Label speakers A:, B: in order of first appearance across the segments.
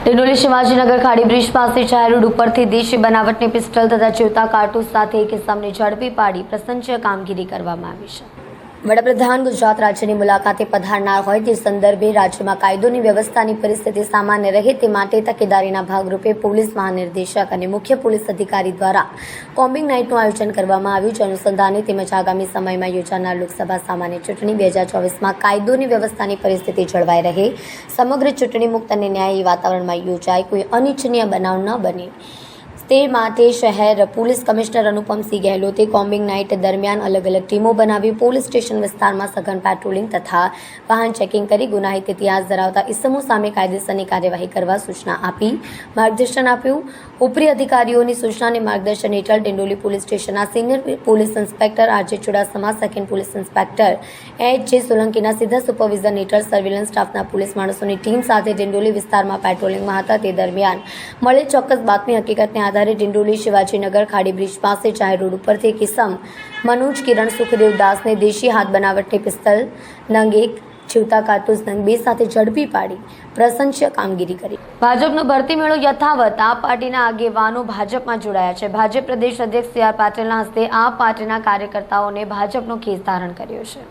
A: ડિંડોલી શિવાજીનગર ખાડી બ્રિજ પાસે ચાર રોડ ઉપરથી દેશી બનાવટની પિસ્ટલ તથા જીવતા કારતૂસ સાથે એક ઇસમને ઝડપી પાડી પ્રશંસનીય કામગીરી કરવામાં આવી છે। વડાપ્રધાન ગુજરાત રાજ્યની મુલાકાતે પધારનાર હોય તે સંદર્ભે રાજ્યમાં કાયદોની વ્યવસ્થાની પરિસ્થિતિ સામાન્ય રહે તે માટે તકેદારીના ભાગરૂપે પોલીસ મહાનિર્દેશક અને મુખ્ય પોલીસ અધિકારી દ્વારા કોમ્બિંગ નાઇટનું આયોજન કરવામાં આવ્યું છે। અનુસંધાને તેમજ આગામી સમયમાં યોજાનાર લોકસભા સામાન્ય ચૂંટણી 2024માં કાયદોની વ્યવસ્થાની પરિસ્થિતિ જળવાઈ રહે, સમગ્ર ચૂંટણી મુક્ત અને ન્યાયી વાતાવરણમાં યોજાય, કોઈ અનિચ્છનીય બનાવ ન બને તે માટે શહેર પોલીસ કમિશનર અનુપમસિંહ ગહેલોતે કોમ્બિંગ નાઇટ દરમિયાન અલગ અલગ ટીમો બનાવી પોલીસ સ્ટેશન વિસ્તારમાં સઘન પેટ્રોલિંગ તથા વાહન ચેકિંગ કરી ગુનાહિત ઇતિહાસ ધરાવતા ઇસમો સામે કાયદેસરની કાર્યવાહી કરવા સૂચના આપી માર્ગદર્શન આપ્યું। ઉપરી અધિકારીઓની સૂચના અને માર્ગદર્શન હેઠળ ડિંડોલી પોલીસ સ્ટેશનના senior police inspector RJ Chudasama, second police inspector HJ. સોલંકીના સીધા સુપરવિઝન હેઠળ સર્વેલન્સ સ્ટાફના પોલીસ માણસોની ટીમ સાથે ડિંડોલી વિસ્તારમાં પેટ્રોલિંગમાં હતા। તે દરમિયાન મળેલ ચોક્કસ બાતમી હકીકતને આધારે ડિંડોલી શિવાજીનગર ખાડી બ્રિજ પાસે જાહેર રોડ ઉપરથી એક ઇસમ મનોજ કિરણ સુખદેવ દાસને દેશી હાથ બનાવટની પિસ્તલ નંગ 1, જીવતા કારતૂસ નંગ 2 સાથે ઝડપી પાડી પ્રશંસનીય કામગીરી કરી। ભાજપનો ભરતી મેળો યથાવત આપ પાર્ટીના આગેવાનો ભાજપમાં જોડાયા છે। ભાજપ પ્રદેશ અધ્યક્ષ સી.આર. પાટીલના હસ્તે આપ પાર્ટીના કાર્યકર્તાઓને ભાજપનો ખેસ ધારણ કર્યો છે।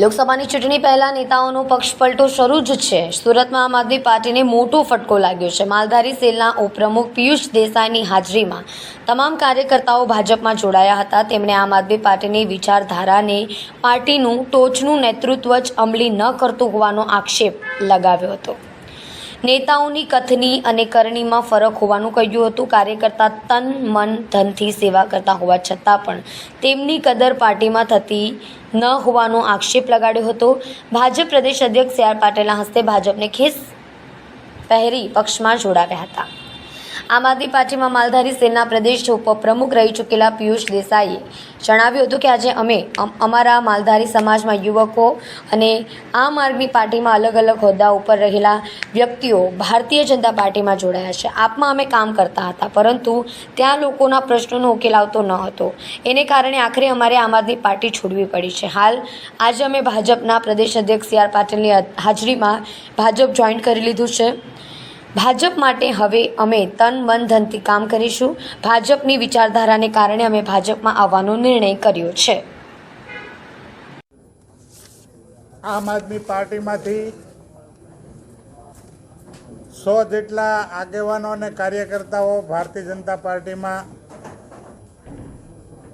A: લોકસભાની ચૂંટણી પહેલા નેતાઓનો પક્ષપલટો શરૂ જ છે। સુરતમાં આમ આદમી પાર્ટીને મોટો ફટકો લાગ્યો છે। માલધારી સેલના ઉપપ્રમુખ પિયુષ દેસાઈની હાજરીમાં તમામ કાર્યકર્તાઓ ભાજપમાં જોડાયા હતા। તેમણે આમ આદમી પાર્ટીની વિચારધારાને પાર્ટીનું ટોચનું નેતૃત્વ જ અમલી ન કરતું હોવાનો આક્ષેપ લગાવ્યો હતો। નેતાઓની કથની અને કરણીમાં ફરક હોવાનું કહ્યું હતું। કાર્યકર્તા તન મન ધનથી સેવા કરતા હોવા છતાં પણ તેમની કદર પાર્ટીમાં થતી ન હોવાનો આક્ષેપ લગાડ્યો હતો। ભાજપ પ્રદેશ અધ્યક્ષ સી.આર. પાટીલના હસ્તે ભાજપને ખેસ પહેરી પક્ષમાં જોડાવ્યા હતા। આમ આદમી પાર્ટીમાં માલધારી સેલના પ્રદેશ ઉપપ્રમુખ રહી ચૂકેલા પિયુષ દેસાઈએ જણાવ્યું હતું કે આજે અમે અમારા માલધારી સમાજમાં યુવકો અને આમ આદમી પાર્ટીમાં અલગ અલગ હોદ્દા ઉપર રહેલા વ્યક્તિઓ ભારતીય જનતા પાર્ટીમાં જોડાયા છે। આપમાં અમે કામ કરતા હતા, પરંતુ ત્યાં લોકોના પ્રશ્નોનો ઉકેલ આવતો ન હતો। એને કારણે આખરે અમારે આમ આદમી પાર્ટી છોડવી પડી છે। હાલ આજે અમે ભાજપના પ્રદેશ અધ્યક્ષ સી.આર. પાટીલની હાજરીમાં ભાજપ જોઈન કરી લીધું છે। ભાજપ માટે હવે અમે તન મન ધનથી કામ કરીશું। ભાજપની વિચારધારાને કારણે અમે ભાજપમાં આવવાનો નિર્ણય કર્યો છે।
B: આમ આદમી પાર્ટીમાંથી 100 જેટલા આગેવાનો અને કાર્યકર્તાઓ ભારતીય જનતા પાર્ટીમાં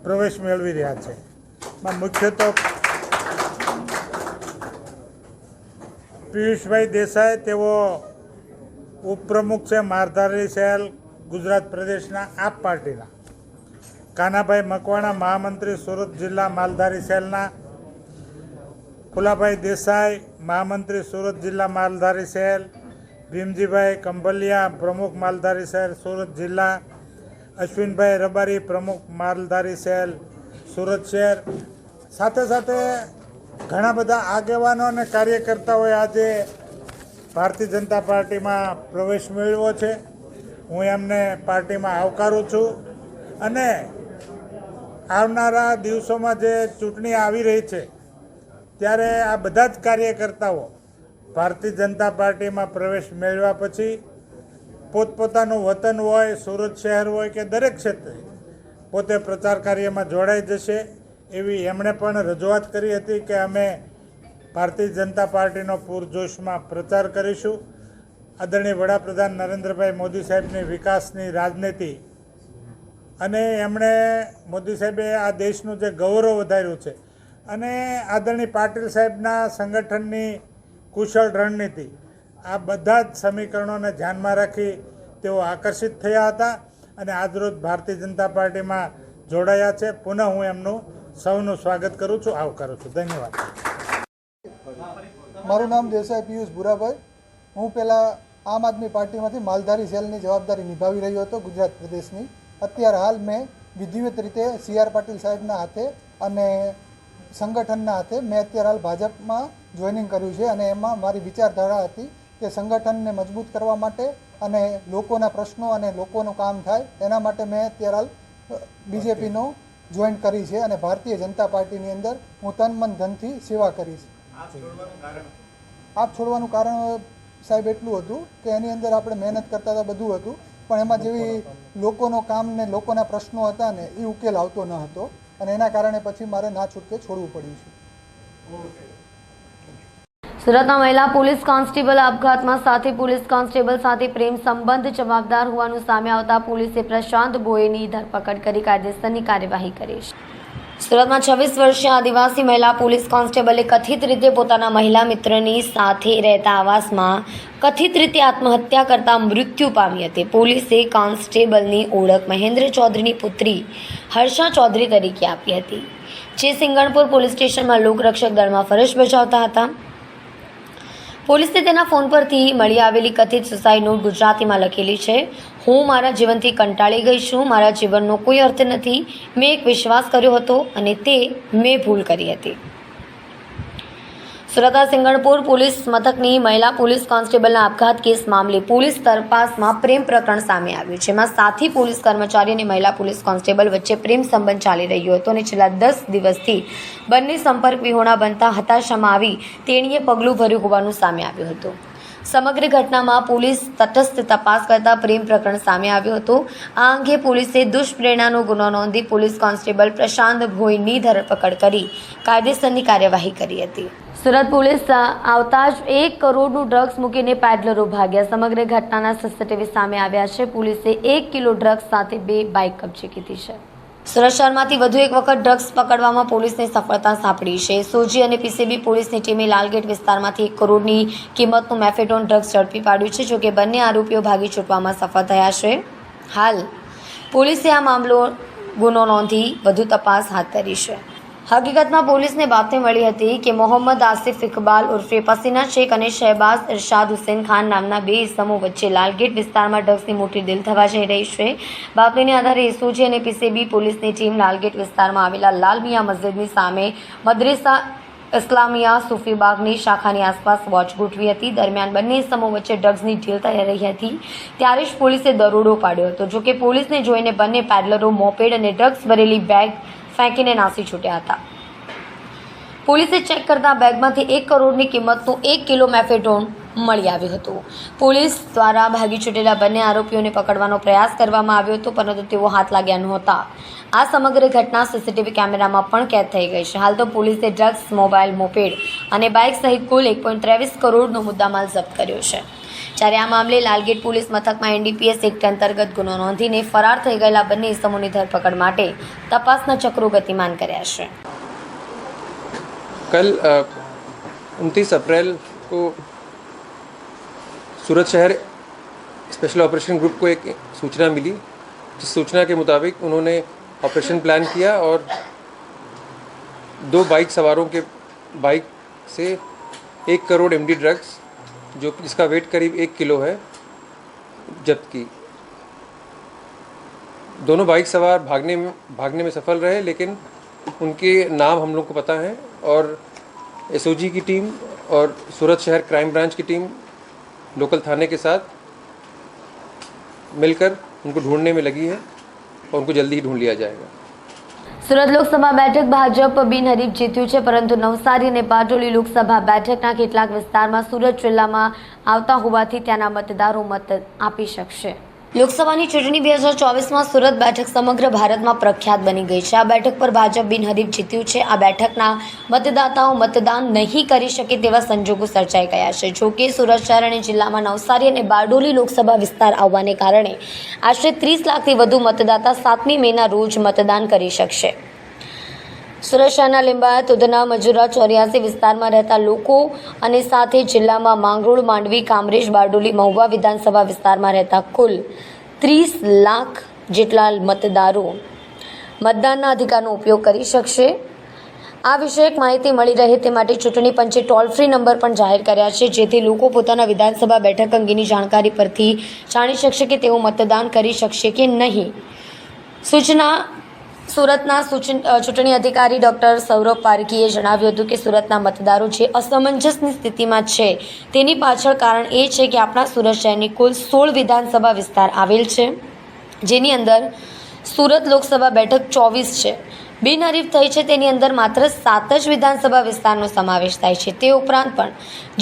B: પ્રવેશ મેળવી રહ્યા છે। મુખ્ય તો પિયુષભાઈ દેસાઈ, તેઓ ઉપપ્રમુખ છે માલધારી સેલ ગુજરાત પ્રદેશના આપ પાર્ટીના। કાનાભાઈ મકવાણા, મહામંત્રી સુરત જિલ્લા માલધારી સેલના। ફુલાભાઈ દેસાઈ, મહામંત્રી સુરત જિલ્લા માલધારી સેલ। ભીમજીભાઈ કંભલિયા, પ્રમુખ માલધારી સેલ સુરત જિલ્લા। અશ્વિનભાઈ રબારી, પ્રમુખ માલધારી સેલ સુરત શહેર। સાથે સાથે ઘણા બધા આગેવાનો અને કાર્યકર્તાઓએ આજે ભારતીય જનતા પાર્ટીમાં પ્રવેશ મેળવ્યો છે। હું એમને પાર્ટીમાં આવકારું છું અને આવનારા દિવસોમાં જે ચૂંટણી આવી રહી છે ત્યારે આ બધા જ કાર્યકર્તાઓ ભારતીય જનતા પાર્ટીમાં પ્રવેશ મેળવ્યા પછી પોતપોતાનું વતન હોય, સુરત શહેર હોય કે દરેક ક્ષેત્રે પોતે પ્રચાર કાર્યમાં જોડાઈ જશે એવી એમણે પણ રજૂઆત કરી હતી કે અમે ભારતીય જનતા પાર્ટીનો પૂરજોશમાં પ્રચાર કરીશું। આદરણીય વડાપ્રધાન નરેન્દ્રભાઈ મોદી સાહેબની વિકાસની રાજનીતિ અને એમણે મોદી સાહેબે આ દેશનું જે ગૌરવ વધાર્યું છે અને આદરણીય પાટીલ સાહેબના સંગઠનની કુશળ રણનીતિ, આ બધા જ સમીકરણોને ધ્યાનમાં રાખી તેઓ આકર્ષિત થયા હતા અને આજરોજ ભારતીય જનતા પાર્ટીમાં જોડાયા છે। પુનઃ હું એમનું સૌનું સ્વાગત કરું છું, આવકારું છું। ધન્યવાદ।
C: મારું નામ દેસાઈ પિયુષ ભુરાભાઈ। હું પહેલાં આમ આદમી પાર્ટીમાંથી માલધારી સેલની જવાબદારી નિભાવી રહ્યો હતો ગુજરાત પ્રદેશની। અત્યારે હાલ મેં વિધિવત રીતે સી.આર. પાટીલ સાહેબના હાથે અને સંગઠનના હાથે મેં અત્યારે હાલ ભાજપમાં જોઈનિંગ કર્યું છે અને એમાં મારી વિચારધારા હતી કે સંગઠનને મજબૂત કરવા માટે અને લોકોના પ્રશ્નો અને લોકોનું કામ થાય એના માટે મેં અત્યારે હાલ બીજેપીનો જોઈન કરી છે અને ભારતીય જનતા પાર્ટીની અંદર હું તન મન ધનથી સેવા કરીશ। આપ છોડવાનું કારણ સાહેબ એટલું હતું કે એની અંદર આપણે મહેનત કરતા હતા, બધું હતું, પણ એમાં જેવી લોકોનો કામ ને લોકોના પ્રશ્નો હતા ને એ ઉકેલ આવતો ન હતો અને એના કારણે પછી મારે ના છૂટકે છોડવું પડ્યું છે.
A: સુરતના મહિલા પોલીસ કોન્સ્ટેબલ આપઘાતમાં સાથી પોલીસ કોન્સ્ટેબલ સાથે પ્રેમ સંબંધ જવાબદાર હોવાનું સામે આવતા પોલીસે પ્રશાંત ભોયેની ધરપકડ કરી કાયદેસરની કાર્યવાહી કરી છે. સુરતમાં 26 વર્ષીય આદિવાસી મહિલા પોલીસ કોન્સ્ટેબલે કથિત રીતે પોતાના મહિલા મિત્રની સાથે રહેતા આવાસમાં કથિત રીતે આત્મહત્યા કરતા મૃત્યુ પામી હતી. પોલીસે કોન્સ્ટેબલની ઓળખ મહેન્દ્ર ચૌધરીની પુત્રી હર્ષા ચૌધરી તરીકે આપી હતી, જે સિંગણપુર પોલીસ સ્ટેશનમાં લોકરક્ષક દળમાં ફરજ બજાવતા હતા. પોલીસે તેના ફોન પરથી મળી આવેલી કથિત સુસાઇડ નોટ ગુજરાતીમાં લખેલી છે. હું મારા જીવનથી કંટાળી ગઈ છું. મારા જીવનનો કોઈ અર્થ નથી. મેં એક વિશ્વાસ કર્યો હતો અને તે મેં ભૂલ કરી હતી. સુરતના સિંગણપુર પોલીસ મથકની મહિલા પોલીસ કોન્સ્ટેબલના આપઘાત કેસ મામલે પોલીસ તપાસમાં પ્રેમ પ્રકરણ સામે આવ્યું છે. જેમાં સાથી પોલીસ કર્મચારી અને મહિલા પોલીસ કોન્સ્ટેબલ વચ્ચે પ્રેમ સંબંધ ચાલી રહ્યો હતો અને છેલ્લા 10 દિવસથી બંને સંપર્ક વિહોણા બનતા હતાશામાં આવી તેણીએ પગલું ભર્યું હોવાનું સામે આવ્યું હતું. સમગ્ર ઘટનામાં પોલીસ તટસ્થ તપાસ કરતા પ્રેમ પ્રકરણ સામે આવ્યું હતું. આ અંગે પોલીસે દુષ્પ્રેરણાનો ગુનો નોંધી પોલીસ કોન્સ્ટેબલ પ્રશાંત ભોઈની ધરપકડ કરી કાયદેસરની કાર્યવાહી કરી હતી. સુરત પોલીસ આવતા જ 1 કરોડનું ડ્રગ્સ મૂકીને પેડલરો ભાગ્યા. સમગ્ર ઘટનાના સીસીટીવી સામે આવ્યા છે. પોલીસે 1 કિલો ડ્રગ્સ સાથે 2 બાઇક કબજે કીધી છે. સુરત શહેરમાંથી વધુ એક વખત ડ્રગ્સ પકડવામાં પોલીસને સફળતા સાંપડી છે. સોજી અને પીસીબી પોલીસની ટીમે લાલગેટ વિસ્તારમાંથી 1 કરોડની કિંમતનું મેફેડોન ડ્રગ્સ ઝડપી પાડ્યું છે. જોકે બંને આરોપીઓ ભાગી છૂટવામાં સફળ થયા છે. હાલ પોલીસે આ ગુનો નોંધી વધુ તપાસ હાથ ધરી છે. હકીકતમાં પોલીસને બાતમી મળી હતી કે મોહમ્મદ આસિફ ઇકબાલ ઉર્ફે પસીના શેખ અને શહેબાઝ ઇરશાદ હુસેન ખાન નામના 2 ઇસમો વચ્ચે લાલગેટ વિસ્તારમાં ડ્રગ્સની મોટી ડીલ થવા જઈ રહી છે. બાતમીને આધારે એસઓજી અને પીસીબી પોલીસની ટીમ લાલગેટ વિસ્તારમાં આવેલા લાલ મિયા મસ્જિદની સામે મદ્રેસા ઇસ્લામિયા સુફીબાગની શાખાની આસપાસ વોચ ગોઠવી હતી. દરમિયાન બંને ઇસમો વચ્ચે ડ્રગ્સની ડીલ થઈ રહી હતી ત્યારે જ પોલીસે દરોડો પાડ્યો હતો. જોકે પોલીસને જોઈને બંને પેડલરો મોપેડ અને ડ્રગ્સ ભરેલી બેગ ફેંકીને નાસી છૂટ્યા હતા. પોલીસે ચેક કરતા બેગમાંથી 1 કરોડની કિંમતનું 1 કિલો મેફેડોન મળી આવ્યું હતું. પોલીસ દ્વારા ભાગી છૂટેલા બંને આરોપીઓને પકડવાનો પ્રયાસ કરવામાં આવ્યો હતો, પરંતુ તેઓ હાથ લાગ્યા નહોતા. આ સમગ્ર ઘટના સીસીટીવી કેમેરામાં પણ કેદ થઈ ગઈ છે. હાલ તો પોલીસે ડ્રગ્સ, મોબાઈલ, મોપેડ અને બાઇક સહિત કુલ 1.23 કરોડનો મુદ્દામાલ જપ્ત કર્યો છે. જ્યારે આ મામલે લાલગેટ પોલીસ મથકમાં એનડીપીએસ એક્ટ અંતર્ગત ગુનો નોંધીને ફરાર થઈ ગયેલા બંને ઇસમોની ધરપકડ માટે તપાસના ચક્રો ગતિમાન કર્યા છે.
D: कल 29 अप्रैल को सूरत शहर स्पेशल ऑपरेशन ग्रुप को एक सूचना मिली, जिस सूचना के मुताबिक उन्होंने ऑपरेशन प्लान किया और 2 बाइक सवारों के बाइक से 1 करोड़ एमडी ड्रग्स, जो जिसका वेट करीब 1 किलो है, जब्त की. दोनों बाइक सवार भागने में सफल रहे, लेकिन उनके नाम हम लोग को पता है और एसओजी की टीम और सूरत शहर क्राइम ब्रांच की टीम लोकल थाने के साथ मिलकर उनको ढूंढने में लगी है और उनको जल्दी ही ढूंढ लिया जाएगा.
A: સુરત લોકસભા બેઠક ભાજપ બિનહરીફ જીત્યું છે, પરંતુ નવસારી અને બારડોલી લોકસભા બેઠકના કેટલાક વિસ્તારમાં સુરત જિલ્લામાં આવતા હોવાથી ત્યાંના મતદારો મત આપી શકશે. લોકસભાની ચૂંટણી 2024માં સુરત બેઠક સમગ્ર ભારતમાં પ્રખ્યાત બની ગઈ છે. આ બેઠક પર ભાજપ બિનહરીફ જીત્યું છે. આ બેઠકના મતદાતાઓ મતદાન નહીં કરી શકે તેવા સંજોગો સર્જાઈ ગયા છે. જોકે સુરત શહેર અને જિલ્લામાં નવસારી અને બારડોલી લોકસભા વિસ્તાર આવવાને કારણે આશરે 30 લાખથી વધુ મતદાતા 7મી મેના રોજ મતદાન કરી શકશે. સુરત શહેરના લિંબાયત, ઉધના, મજુરા, 84 વિસ્તારમાં રહેતા લોકો અને સાથે જિલ્લામાં માંગરોળ, માંડવી, કામરેજ, બારડોલી, મહુવા વિધાનસભા વિસ્તારમાં રહેતા કુલ 30 લાખ જેટલા મતદારો મતદાનના અધિકારનો ઉપયોગ કરી શકશે. આ વિષયક માહિતી મળી રહે તે માટે ચૂંટણી પંચે ટોલ ફ્રી નંબર પણ જાહેર કર્યા છે, જેથી લોકો પોતાના વિધાનસભા બેઠક અંગેની જાણકારી પરથી જાણી શકશે કે તેઓ મતદાન કરી શકશે કે નહીં. સૂચના સુરતના ચૂંટણી અધિકારી ડૉક્ટર સૌરભ પારકીએ જણાવ્યું હતું કે સુરતના મતદારો જે અસમંજસની સ્થિતિમાં છે તેની પાછળ કારણ એ છે કે આપણા સુરત શહેરની કુલ 16 વિધાનસભા વિસ્તાર આવેલ છે, જેની અંદર સુરત લોકસભા બેઠક 24 છે. બિનહરીફ થઈ છે તેની અંદર માત્ર 7 જ વિધાનસભા વિસ્તારનો સમાવેશ થાય છે. તે ઉપરાંત પણ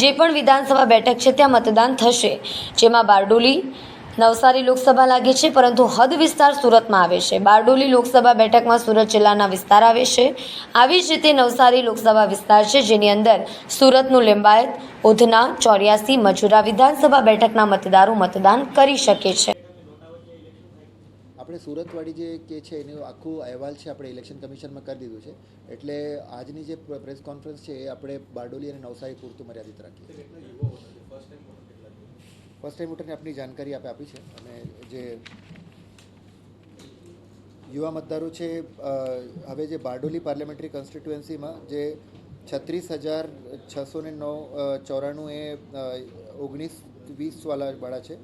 A: જે પણ વિધાનસભા બેઠક છે ત્યાં મતદાન થશે, જેમાં બારડોલી નવસારી લોકસભા લાગે છે, પરંતુ હદ વિસ્તાર સુરતમાં આવે છે. બારડોલી લોકસભા બેઠકમાં સુરત જિલ્લાના વિસ્તાર આવે છે. આવી જ રીતે નવસારી લોકસભા વિસ્તાર છે, જેની અંદર સુરતનું લિંબાયત, ઉધના, 84, મજુરા વિધાનસભા બેઠકના મતદારો મતદાન કરી શકે છે.
E: આપણે સુરતવાળી જે કે છે એનું આખું અહેવાલ છે આપણે ઇલેક્શન કમિશનમાં કરી દીધું છે, એટલે આજની જે પ્રેસ કોન્ફરન્સ છે એ આપણે બારડોલી અને નવસારી પૂરતું મર્યાદિત રાખીએ. ફર્સ્ટ ટાઈમ વોટરને આપની જાણકારી આપી છે, અને જે યુવા મતદારો છે હવે જે બારડોલી પાર્લામેન્ટરી કોન્સ્ટિટ્યુએન્સીમાં જે 36,694 એ 19-20 છે,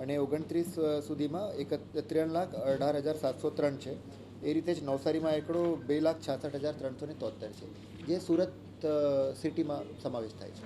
E: અને 29 સુધીમાં 3,18,703 છે. એ રીતે જ નવસારીમાં એકડો 2,66,373 છે, જે સુરત સિટીમાં સમાવેશ થાય છે.